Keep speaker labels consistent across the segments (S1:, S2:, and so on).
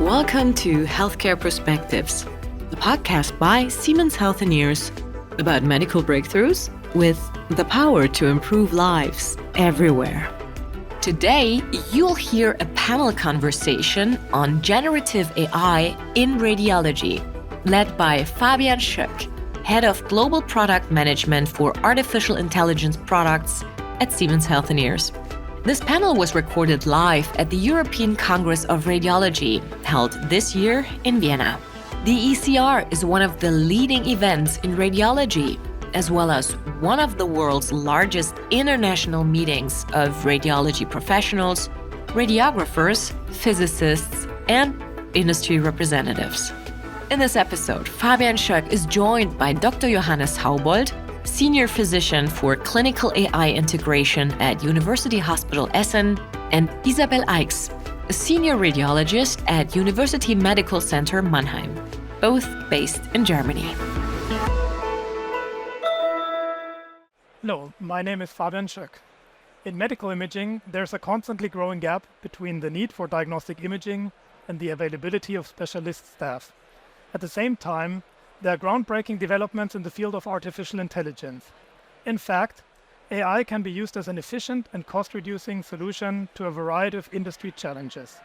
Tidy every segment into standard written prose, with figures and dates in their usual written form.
S1: Welcome to Healthcare Perspectives, the podcast by Siemens Healthineers about medical breakthroughs with the power to improve lives everywhere. Today, you'll hear a panel conversation on generative AI in radiology, led by Fabian Schoeck, Head of Global Product Management for Artificial Intelligence Products at Siemens Healthineers. This panel was recorded live at the European Congress of Radiology, held this year in Vienna. The ECR is one of the leading events in radiology, as well as one of the world's largest international meetings of radiology professionals, radiographers, physicists, and industry representatives. In this episode, Fabian Schoeck is joined by Dr. Johannes Haubold, Senior Physician for Clinical AI Integration at University Hospital Essen, and Isabelle, a Senior Radiologist at University Medical Center Mannheim, both based in Germany.
S2: Hello, my name is Fabian Schoeck. In medical imaging, there's a constantly growing gap between the need for diagnostic imaging and the availability of specialist staff. At the same time, there are groundbreaking developments in the field of artificial intelligence. In fact, AI can be used as an efficient and cost-reducing solution to a variety of industry challenges.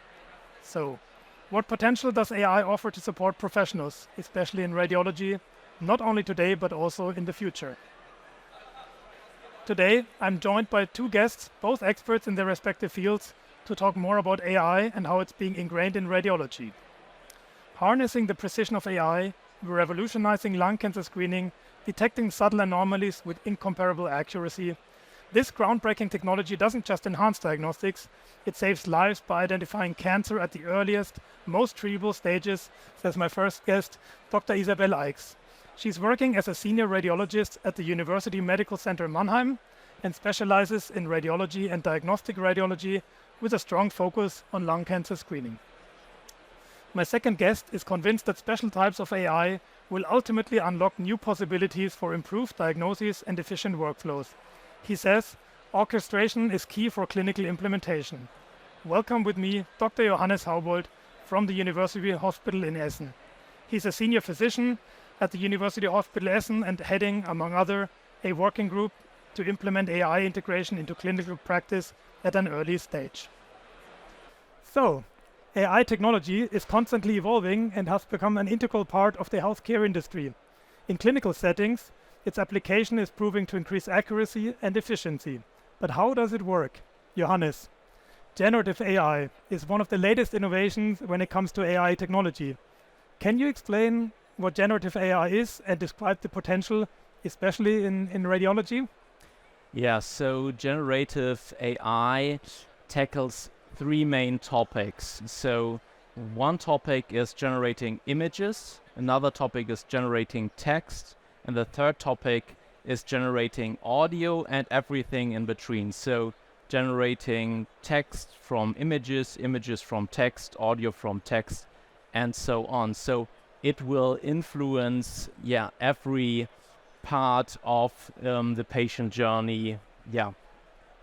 S2: So, what potential does AI offer to support professionals, especially in radiology, not only today but also in the future? Today, I'm joined by two guests, both experts in their respective fields, to talk more about AI and how it's being ingrained in radiology. Harnessing the precision of AI, we're revolutionizing lung cancer screening, detecting subtle anomalies with incomparable accuracy. This groundbreaking technology doesn't just enhance diagnostics, it saves lives by identifying cancer at the earliest, most treatable stages, says my first guest, Dr. Isabelle. She's working as a senior radiologist at the University Medical Center Mannheim and specializes in radiology and diagnostic radiology with a strong focus on lung cancer screening. My second guest is convinced that special types of AI will ultimately unlock new possibilities for improved diagnosis and efficient workflows. He says, orchestration is key for clinical implementation. Welcome with me, Dr. Johannes Haubold from the University Hospital in Essen. He's a senior physician at the University Hospital Essen and heading, among other, a working group to implement AI integration into clinical practice at an early stage. So, AI technology is constantly evolving and has become an integral part of the healthcare industry. In clinical settings, its application is proving to increase accuracy and efficiency. But how does it work? Johannes, generative AI is one of the latest innovations when it comes to AI technology. Can you explain what generative AI is and describe the potential, especially in radiology?
S3: Yeah, so generative AI tackles three main topics. So one topic is generating images, another topic is generating text, and the third topic is generating audio and everything in between. So generating text from images, images from text, audio from text, and so on. So it will influence every part of the patient journey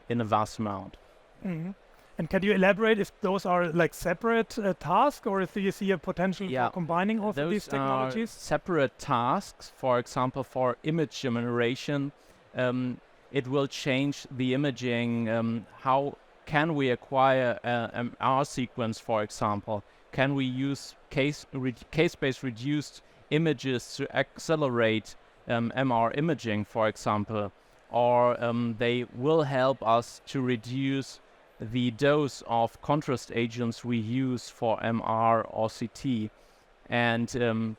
S3: in a vast amount.
S2: Mm-hmm. And can you elaborate if those are like separate tasks, or if you see a potential for combining all of these technologies?
S3: Those are separate tasks. For example, for image generation, it will change the imaging. How can we acquire an MR sequence, for example? Can we use case-based reduced images to accelerate MR imaging, for example? Or they will help us to reduce the dose of contrast agents we use for MR or CT. And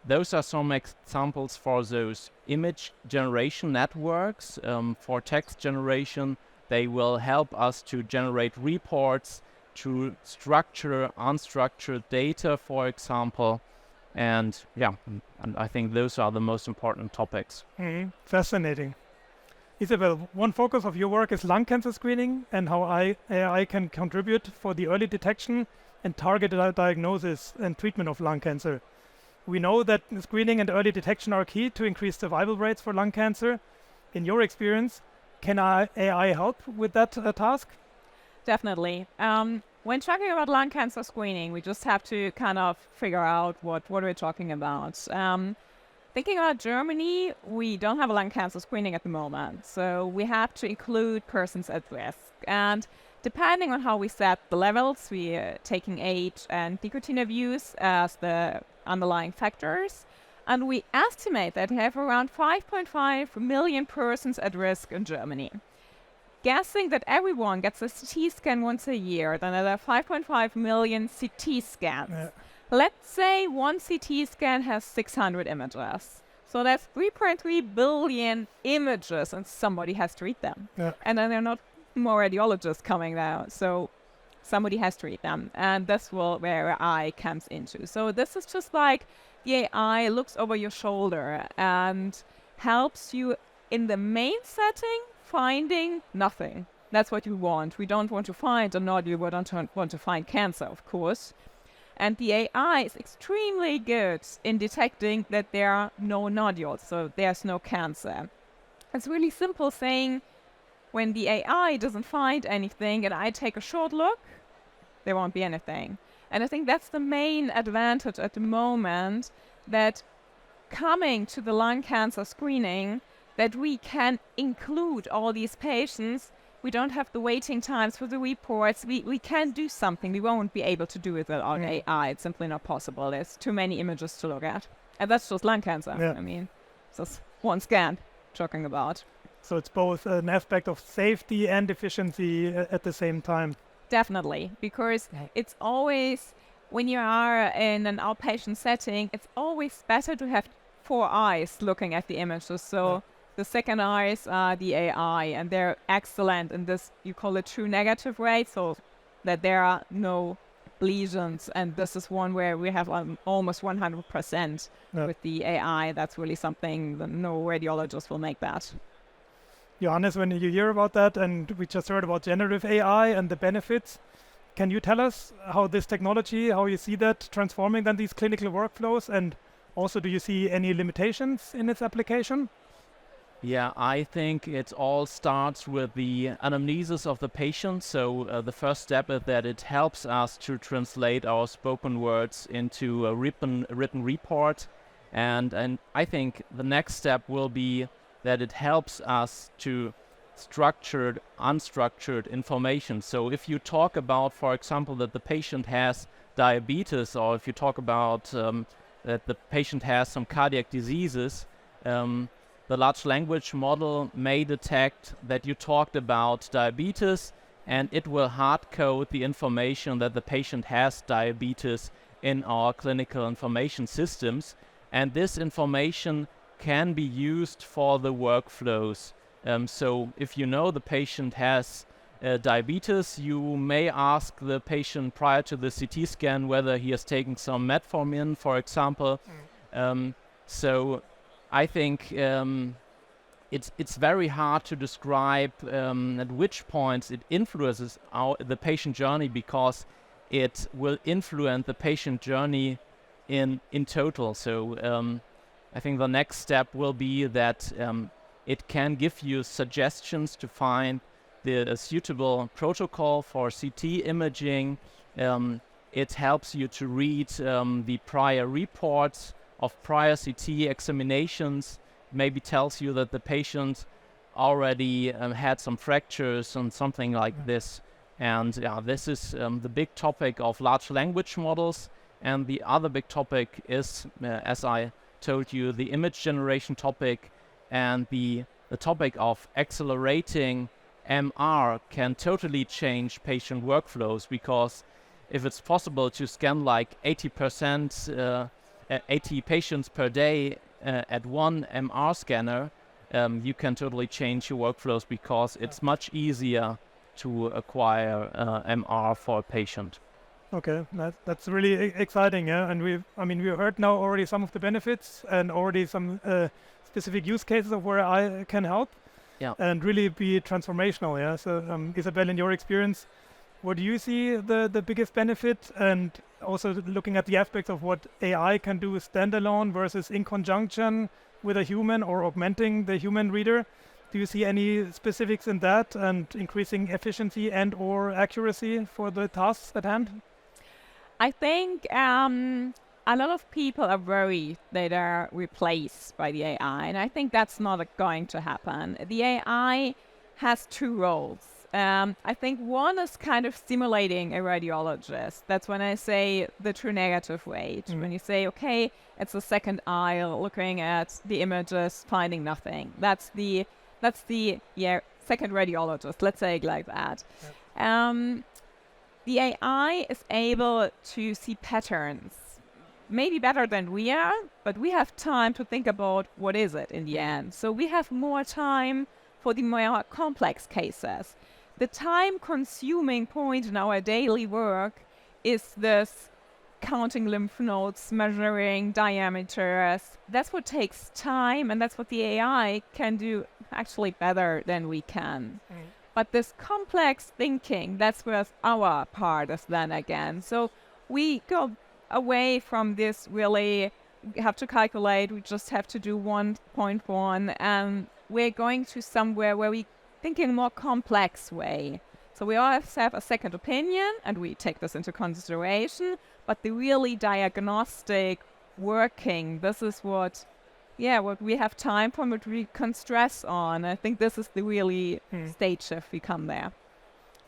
S3: those are some examples for those image generation networks. For text generation, they will help us to generate reports, to structure unstructured data, for example. And I think those are the most important topics.
S2: Fascinating. Isabelle, one focus of your work is lung cancer screening and how AI can contribute for the early detection and targeted diagnosis and treatment of lung cancer. We know that screening and early detection are key to increase survival rates for lung cancer. In your experience, can AI help with that task?
S4: Definitely. when talking about lung cancer screening, we just have to kind of figure out what we're talking about. Thinking about Germany, we don't have a lung cancer screening at the moment, so we have to include persons at risk. And depending on how we set the levels, we are taking age and nicotine abuse as the underlying factors. And we estimate that we have around 5.5 million persons at risk in Germany. Guessing that everyone gets a CT scan once a year, then there are 5.5 million CT scans.
S2: Yeah.
S4: Let's say one CT scan has 600 images. So that's 3.3 billion images, and somebody has to read them.
S2: Yeah.
S4: And then there are not more radiologists coming there, so somebody has to read them. And that's where AI comes into. So this is just like the AI looks over your shoulder and helps you in the main setting finding nothing. That's what you want. We don't want to find a nodule. We don't want to find cancer, of course. And the AI is extremely good in detecting that there are no nodules, so there's no cancer. It's really simple saying, when the AI doesn't find anything and I take a short look, there won't be anything. And I think that's the main advantage at the moment, that coming to the lung cancer screening, that we can include all these patients. We don't have the waiting times for the reports. We can do something. We won't be able to do it without AI. It's simply not possible. There's too many images to look at. And that's just lung cancer.
S2: Yeah.
S4: I mean, it's just one scan talking about.
S2: So it's both an aspect of safety and efficiency at the same time.
S4: Definitely, because it's always, when you are in an outpatient setting, it's always better to have 4 eyes looking at the images. So the second eyes are the AI, and they're excellent in this, you call it true negative rate, so that there are no lesions. And this is one where we have almost 100% with the AI. That's really something that no radiologist will make that.
S2: Johannes, when you hear about that, and we just heard about generative AI and the benefits, can you tell us how this technology, how you see that transforming then these clinical workflows, and also do you see any limitations in its application?
S3: Yeah, I think it all starts with the anamnesis of the patient. So the first step is that it helps us to translate our spoken words into a written report. And I think the next step will be that it helps us to structured, unstructured information. So if you talk about, for example, that the patient has diabetes, or if you talk about that the patient has some cardiac diseases, the large language model may detect that you talked about diabetes, and it will hard code the information that the patient has diabetes in our clinical information systems. And this information can be used for the workflows. So if you know the patient has diabetes, you may ask the patient prior to the CT scan whether he has taken some metformin, for example. So I think it's very hard to describe at which points it influences the patient journey, because it will influence the patient journey in total. So I think the next step will be that it can give you suggestions to find the suitable protocol for CT imaging. It helps you to read the prior reports of prior CT examinations. Maybe tells you that the patient already had some fractures and something like this. And this is the big topic of large language models. And the other big topic is, as I told you, the image generation topic, and the topic of accelerating MR can totally change patient workflows, because if it's possible to scan like 80 patients per day at one MR scanner, you can totally change your workflows, because it's much easier to acquire MR for a patient.
S2: Okay, that's really exciting, yeah. And we heard now already some of the benefits and already some specific use cases of where I can help, and really be transformational, yeah. So Isabelle, in your experience, what do you see the biggest benefit, and also looking at the aspects of what AI can do standalone versus in conjunction with a human or augmenting the human reader? Do you see any specifics in that and increasing efficiency and or accuracy for the tasks at hand?
S4: I think a lot of people are worried that are replaced by the AI, and I think that's not going to happen. The AI has two roles. I think one is kind of stimulating a radiologist. That's when I say the true negative way. When you say, okay, it's the second eye looking at the images, finding nothing. That's the second radiologist. Let's say it like that. Yep. The AI is able to see patterns, maybe better than we are, but we have time to think about what is it in the end. So we have more time for the more complex cases. The time-consuming point in our daily work is this counting lymph nodes, measuring diameters. That's what takes time, and that's what the AI can do actually better than we can. But this complex thinking, that's where our part is then again. So we go away from this really, we have to calculate, we just have to do 1.1, and we're going to somewhere where we think in a more complex way. So we always have a second opinion, and we take this into consideration, but the really diagnostic working, this is what we have time for, what we can stress on. I think this is the really stage if we come there.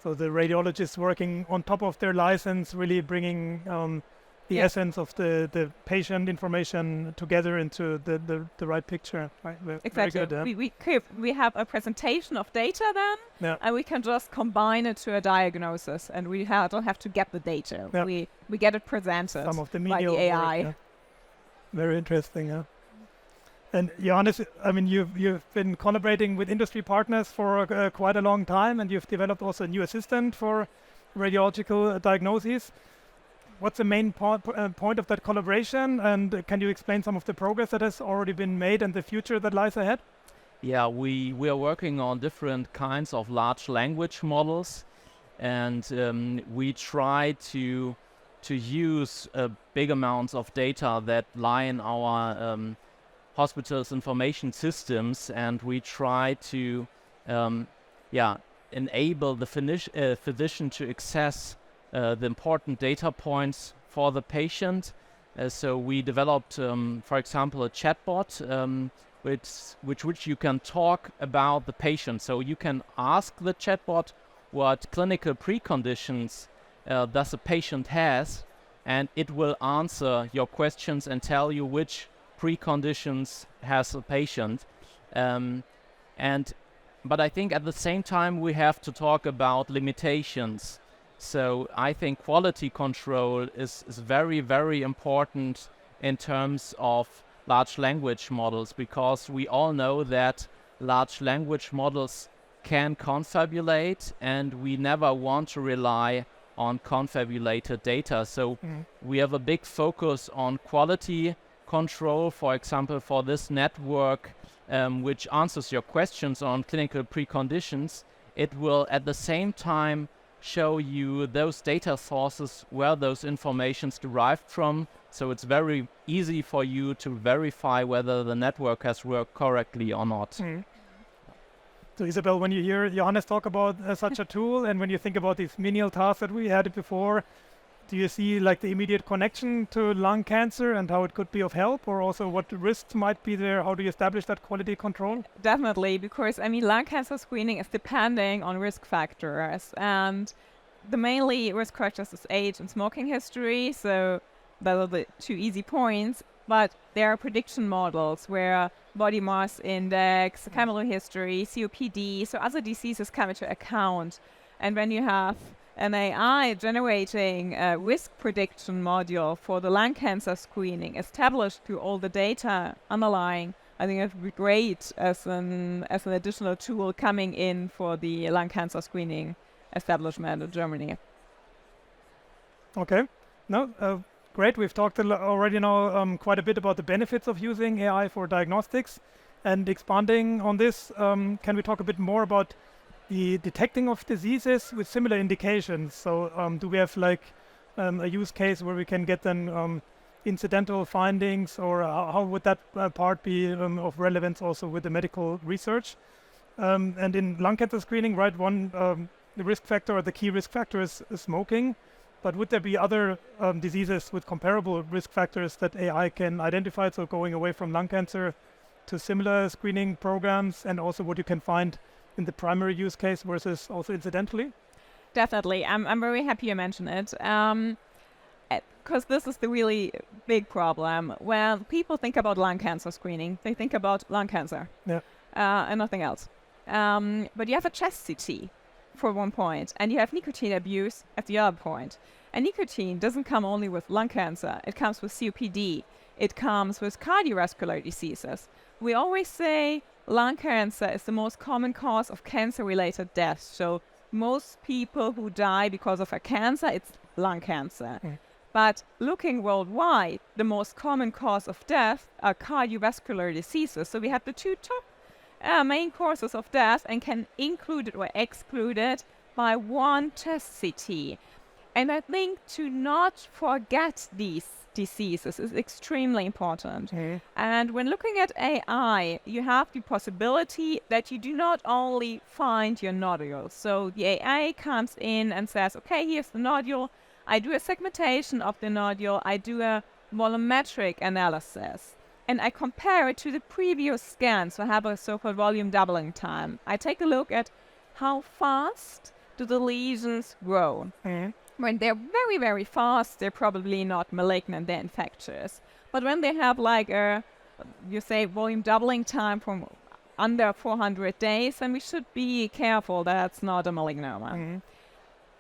S2: So the radiologists working on top of their license, really bringing the essence of the patient information together into the right picture. Right?
S4: Exactly.
S2: Very good,
S4: we have a presentation of data then, and we can just combine it to a diagnosis, and we don't have to get the data.
S2: Yeah.
S4: We get it presented
S2: Some of the
S4: by the AI.
S2: Work, Very interesting. Yeah. And Johannes, I mean, you've been collaborating with industry partners for quite a long time, and you've developed also a new assistant for radiological diagnoses. What's the main point of that collaboration, and can you explain some of the progress that has already been made and the future that lies ahead?
S3: Yeah, we are working on different kinds of large language models, and we try to use big amounts of data that lie in our hospitals' information systems, and we try to enable the physician to access the important data points for the patient. So we developed, for example, a chatbot which you can talk about the patient. So you can ask the chatbot what clinical preconditions does the patient has, and it will answer your questions and tell you which preconditions has the patient. But I think at the same time we have to talk about limitations. So I think quality control is very, very important in terms of large language models, because we all know that large language models can confabulate, and we never want to rely on confabulated data. So we have a big focus on quality control, for example, for this network, which answers your questions on clinical preconditions. It will at the same time show you those data sources where those informations derived from, so it's very easy for you to verify whether the network has worked correctly or not.
S2: So Isabelle, when you hear Johannes talk about such a tool, and when you think about these menial tasks that we had before, do you see like the immediate connection to lung cancer and how it could be of help, or also what risks might be there? How do you establish that quality control?
S4: Definitely, because I mean, lung cancer screening is depending on risk factors, and the mainly risk factors is age and smoking history. So those are the two easy points. But there are prediction models where body mass index, family history, COPD, so other diseases come into account. And when you have an AI generating a risk prediction module for the lung cancer screening established through all the data underlying, I think it would be great as an additional tool coming in for the lung cancer screening establishment in Germany.
S2: Okay. No, great. We've talked already now quite a bit about the benefits of using AI for diagnostics. And expanding on this, can we talk a bit more about the detecting of diseases with similar indications? So do we have like a use case where we can get then incidental findings, or how would that part be of relevance also with the medical research? And in lung cancer screening, right, the risk factor or the key risk factor is smoking. But would there be other diseases with comparable risk factors that AI can identify? So going away from lung cancer to similar screening programs, and also what you can find in the primary use case versus also incidentally?
S4: Definitely. I'm very happy you mentioned it. Because this is the really big problem. When people think about lung cancer screening, they think about lung cancer and nothing else. But you have a chest CT for one point, and you have nicotine abuse at the other point. And nicotine doesn't come only with lung cancer. It comes with COPD. It comes with cardiovascular diseases. We always say lung cancer is the most common cause of cancer-related deaths. So most people who die because of a cancer, it's lung cancer. But looking worldwide, the most common cause of death are cardiovascular diseases. So we have the two top main causes of death and can include it or exclude it by one chest CT. And I think to not forget these diseases is extremely important. And when looking at AI, you have the possibility that you do not only find your nodules. So the AI comes in and says, okay, here's the nodule. I do a segmentation of the nodule. I do a volumetric analysis. And I compare it to the previous scan. So I have a so-called volume doubling time. I take a look at how fast do the lesions grow. When they're very, very fast, they're probably not malignant, they're infectious. But when they have like you say volume doubling time from under 400 days, then we should be careful that's not a melanoma.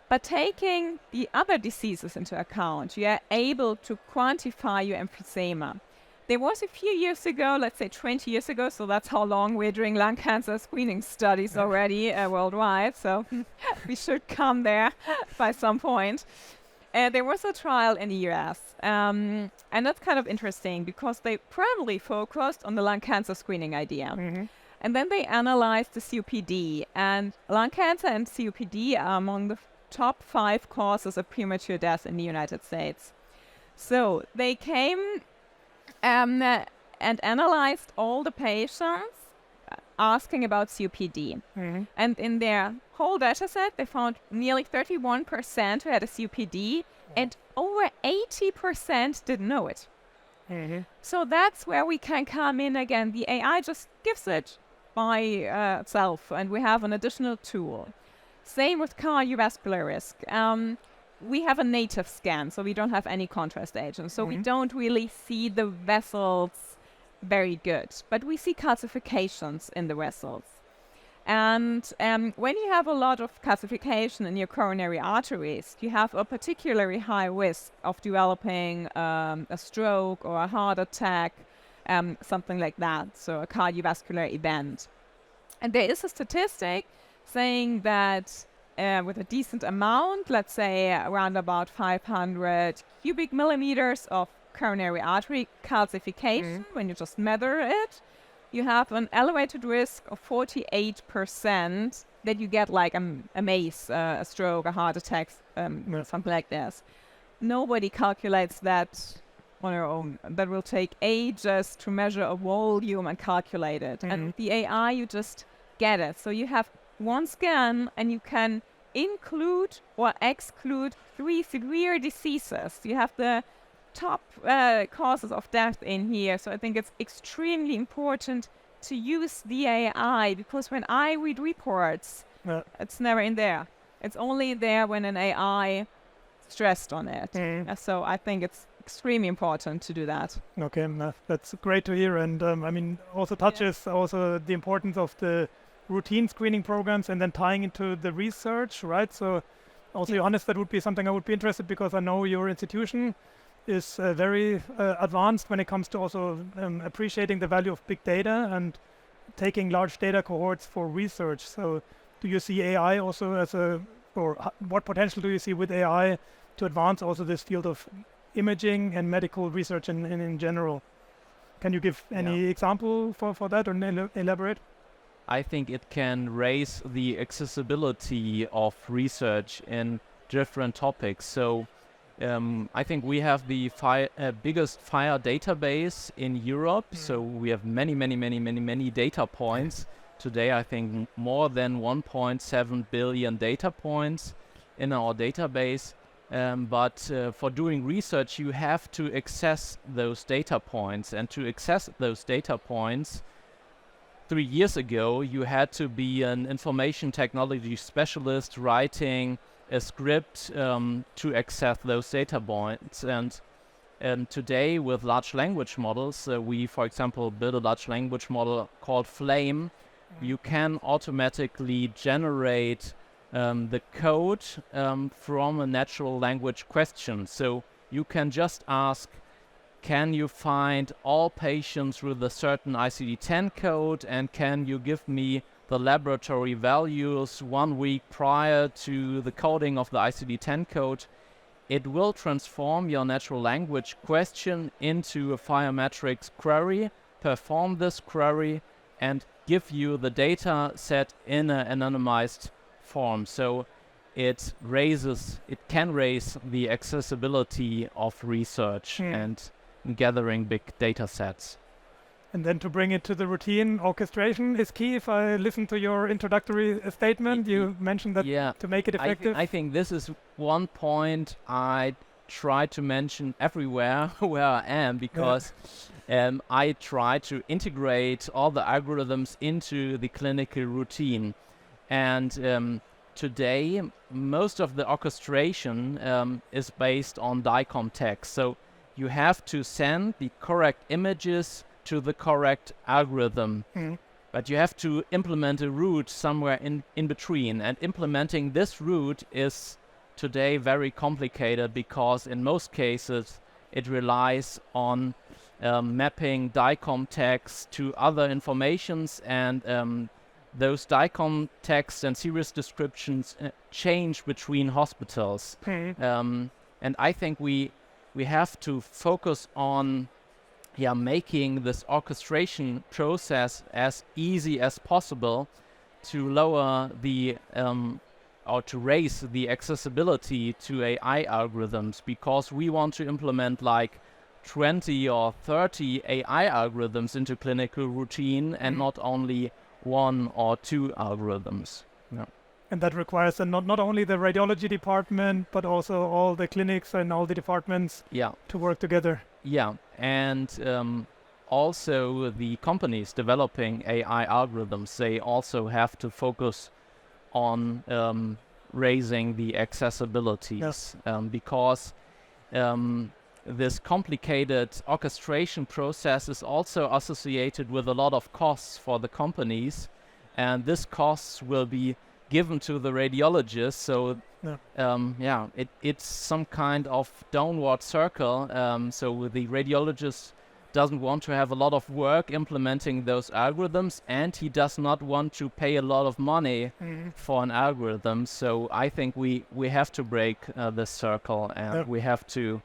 S4: But taking the other diseases into account, you are able to quantify your emphysema. There was a few years ago, let's say 20 years ago, so that's how long we're doing lung cancer screening studies already worldwide, so we should come there by some point. There was a trial in the US, and that's kind of interesting because they primarily focused on the lung cancer screening idea. And then they analyzed the COPD, and lung cancer and COPD are among the top 5 causes of premature death in the United States. So they came and analyzed all the patients asking about COPD. And in their whole data set, they found nearly 31% who had a COPD, and over 80% didn't know it. So that's where we can come in again. The AI just gives it by itself, and we have an additional tool. Same with cardiovascular risk. We have a native scan, so we don't have any contrast agents. So we don't really see the vessels very good, but we see calcifications in the vessels. And when you have a lot of calcification in your coronary arteries, you have a particularly high risk of developing a stroke or a heart attack, something like that, so a cardiovascular event. And there is a statistic saying that with a decent amount, let's say around about 500 cubic millimeters of coronary artery calcification, when you just measure it, you have an elevated risk of 48% that you get like a MACE, a stroke, a heart attack, something like this. Nobody calculates that on their own. That will take ages to measure a volume and calculate it. And with the AI, you just get it. So you have one scan and you can include or exclude 3 severe diseases. You have the top causes of death in here. So I think it's extremely important to use the AI, because when I read reports, it's never in there. It's only there when an AI stressed on it. So I think it's extremely important to do that.
S2: Okay, that's great to hear. And I mean, also touches also the importance of the routine screening programs and then tying into the research, right? So also, Johannes, that would be something I would be interested, because I know your institution is very advanced when it comes to also appreciating the value of big data and taking large data cohorts for research. So do you see AI also as what potential do you see with AI to advance also this field of imaging and medical research in general? Can you give any example for that or elaborate?
S3: I think it can raise the accessibility of research in different topics. So I think we have the biggest fire database in Europe. So we have many data points today, I think, more than 1.7 billion data points in our database. But for doing research, you have to access those data points. And to access those data points, 3 years ago, you had to be an information technology specialist writing a script to access those data points. And today, with large language models, we, for example, built a large language model called Flame. You can automatically generate the code from a natural language question. So you can just ask, can you find all patients with a certain ICD-10 code, and can you give me the laboratory values 1 week prior to the coding of the ICD-10 code? It will transform your natural language question into a biometrics query, perform this query, and give you the data set in an anonymized form. So it can raise the accessibility of research and gathering big data sets.
S2: And then to bring it to the routine, orchestration is key. If I listen to your introductory statement, you mentioned that to make it effective.
S3: I think this is one point I try to mention everywhere where I am, because I try to integrate all the algorithms into the clinical routine. And today, most of the orchestration is based on DICOM text. So you have to send the correct images to the correct algorithm. But you have to implement a route somewhere in between. And implementing this route is today very complicated, because in most cases it relies on mapping DICOM text to other informations, and those DICOM texts and series descriptions change between hospitals. And I think we have to focus on making this orchestration process as easy as possible to lower the or to raise the accessibility to AI algorithms, because we want to implement like 20 or 30 AI algorithms into clinical routine and not only 1 or 2 algorithms.
S2: And that requires not only the radiology department, but also all the clinics and all the departments to work together.
S3: And also the companies developing AI algorithms, they also have to focus on raising the accessibility, because this complicated orchestration process is also associated with a lot of costs for the companies, and this costs will be given to the radiologist. So it's some kind of downward circle. So the radiologist doesn't want to have a lot of work implementing those algorithms, and he does not want to pay a lot of money for an algorithm. So I think we have to break this circle, and we have to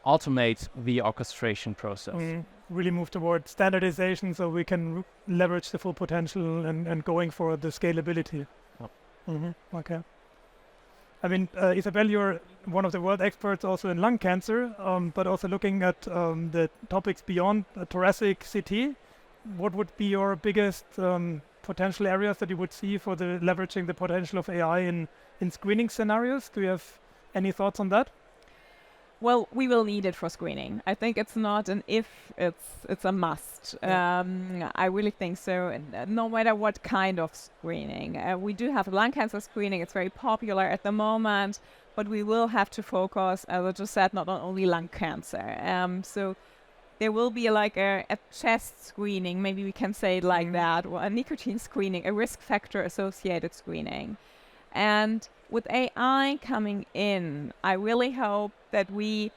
S3: automate the orchestration process.
S2: Really move towards standardization, so we can leverage the full potential and going for the scalability. Okay. I mean, Isabelle, you're one of the world experts also in lung cancer, but also looking at the topics beyond thoracic CT. What would be your biggest potential areas that you would see for the leveraging the potential of AI in screening scenarios? Do you have any thoughts on that?
S4: Well, we will need it for screening. I think it's not an if, it's a must. I really think so, and no matter what kind of screening. We do have lung cancer screening, it's very popular at the moment, but we will have to focus, as I just said, not on only lung cancer. So there will be like a chest screening, maybe we can say it like that, or a nicotine screening, a risk factor associated screening. And with AI coming in, I really hope that we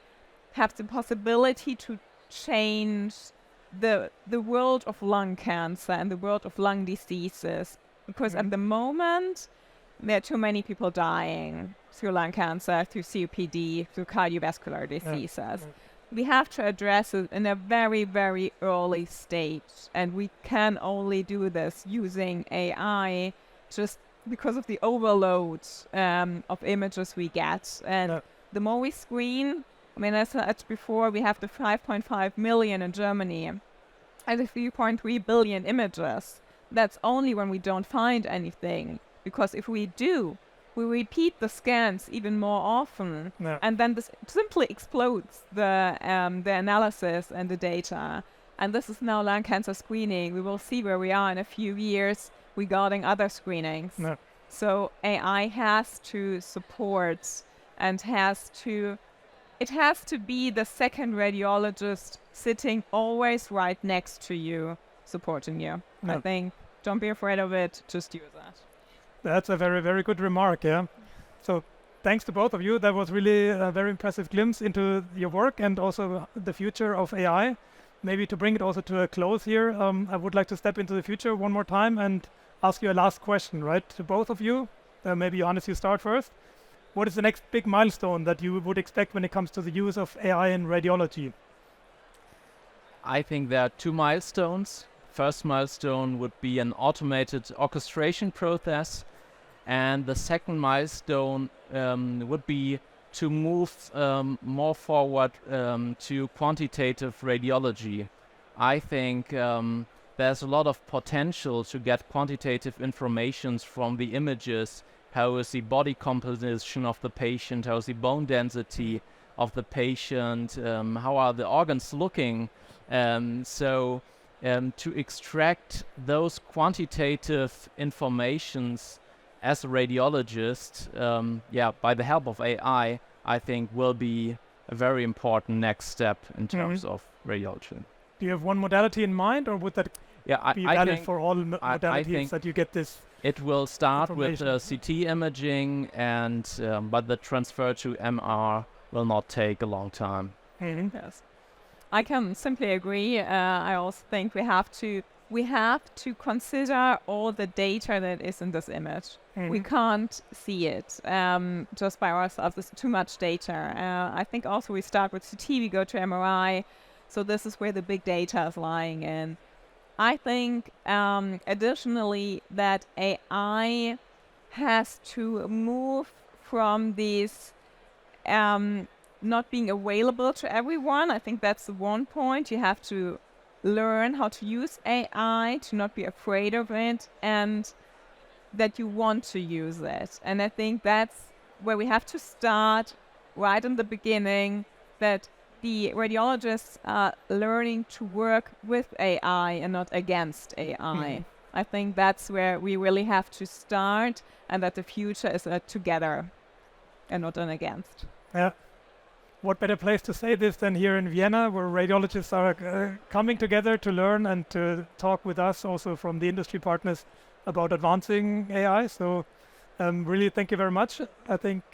S4: have the possibility to change the world of lung cancer and the world of lung diseases. Because at the moment, there are too many people dying through lung cancer, through COPD, through cardiovascular diseases. We have to address it in a very, very early stage. And we can only do this using AI, just because of the overload of images we get. And the more we screen, I mean, as I said before, we have the 5.5 million in Germany. at a 3.3 billion images. That's only when we don't find anything. Because if we do, we repeat the scans even more often, and then this simply explodes the analysis and the data. And this is now lung cancer screening. We will see where we are in a few years regarding other screenings.
S2: No.
S4: So AI has to support and it has to be the second radiologist sitting always right next to you, supporting you.
S2: No.
S4: I think, don't be afraid of it, just use that.
S2: That's a very, very good remark, yeah. So thanks to both of you. That was really a very impressive glimpse into your work and also the future of AI. Maybe to bring it also to a close here, I would like to step into the future one more time and ask you a last question, right, to both of you. Maybe Johannes, you start first. What is the next big milestone that you would expect when it comes to the use of AI in radiology?
S3: I think there are 2 milestones. First milestone would be an automated orchestration process, and the second milestone would be to move more forward to quantitative radiology. I think there's a lot of potential to get quantitative information from the images. How is the body composition of the patient? How is the bone density of the patient? How are the organs looking? To extract those quantitative informations as a radiologist, by the help of AI, I think will be a very important next step in terms of radiology.
S2: Do you have one modality in mind, or would that be valid for all modalities that you get this?
S3: It will start with CT imaging, and but the transfer to MR will not take a long time.
S2: Mm-hmm.
S4: Yes, I can simply agree. I also think we have to consider all the data that is in this image. Mm-hmm. We can't see it just by ourselves. There's too much data. I think also we start with CT, we go to MRI. So this is where the big data is lying in. I think additionally that AI has to move from these not being available to everyone. I think that's the one point. You have to learn how to use AI, to not be afraid of it, and that you want to use it. And I think that's where we have to start right in the beginning, that the radiologists are learning to work with AI and not against AI. Mm-hmm. I think that's where we really have to start, and that the future is together and not an against.
S2: Yeah. What better place to say this than here in Vienna, where radiologists are coming together to learn and to talk with us also from the industry partners about advancing AI. So really thank you very much. I think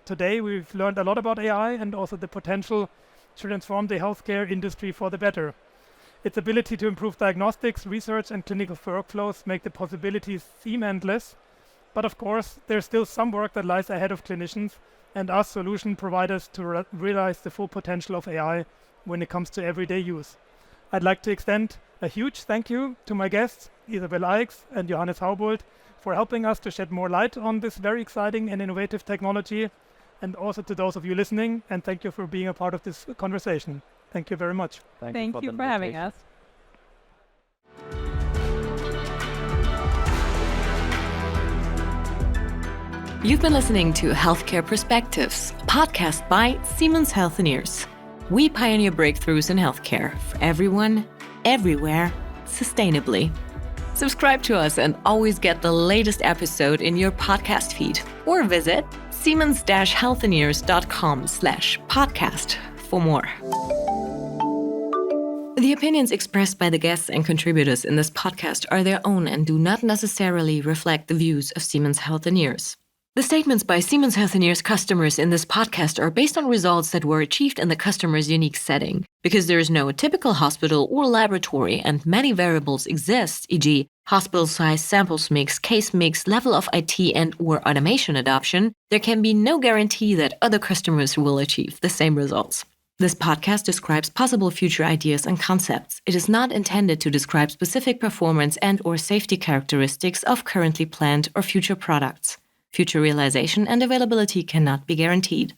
S2: today we've learned a lot about AI and also the potential to transform the healthcare industry for the better. Its ability to improve diagnostics, research and clinical workflows make the possibilities seem endless. But of course, there's still some work that lies ahead of clinicians and us solution providers to realize the full potential of AI when it comes to everyday use. I'd like to extend a huge thank you to my guests, Isabelle and Johannes Haubold, for helping us to shed more light on this very exciting and innovative technology, and also to those of you listening, and thank you for being a part of this conversation. Thank you very much.
S4: Thank you for having us.
S1: You've been listening to Healthcare Perspectives, a podcast by Siemens Healthineers. We pioneer breakthroughs in healthcare for everyone, everywhere, sustainably. Subscribe to us and always get the latest episode in your podcast feed, or visit siemens-healthineers.com/podcast for more. The opinions expressed by the guests and contributors in this podcast are their own and do not necessarily reflect the views of Siemens Healthineers. The statements by Siemens Healthineers customers in this podcast are based on results that were achieved in the customer's unique setting. Because there is no typical hospital or laboratory and many variables exist, e.g. hospital size, samples mix, case mix, level of IT and or automation adoption, there can be no guarantee that other customers will achieve the same results. This podcast describes possible future ideas and concepts. It is not intended to describe specific performance and or safety characteristics of currently planned or future products. Future realization and availability cannot be guaranteed.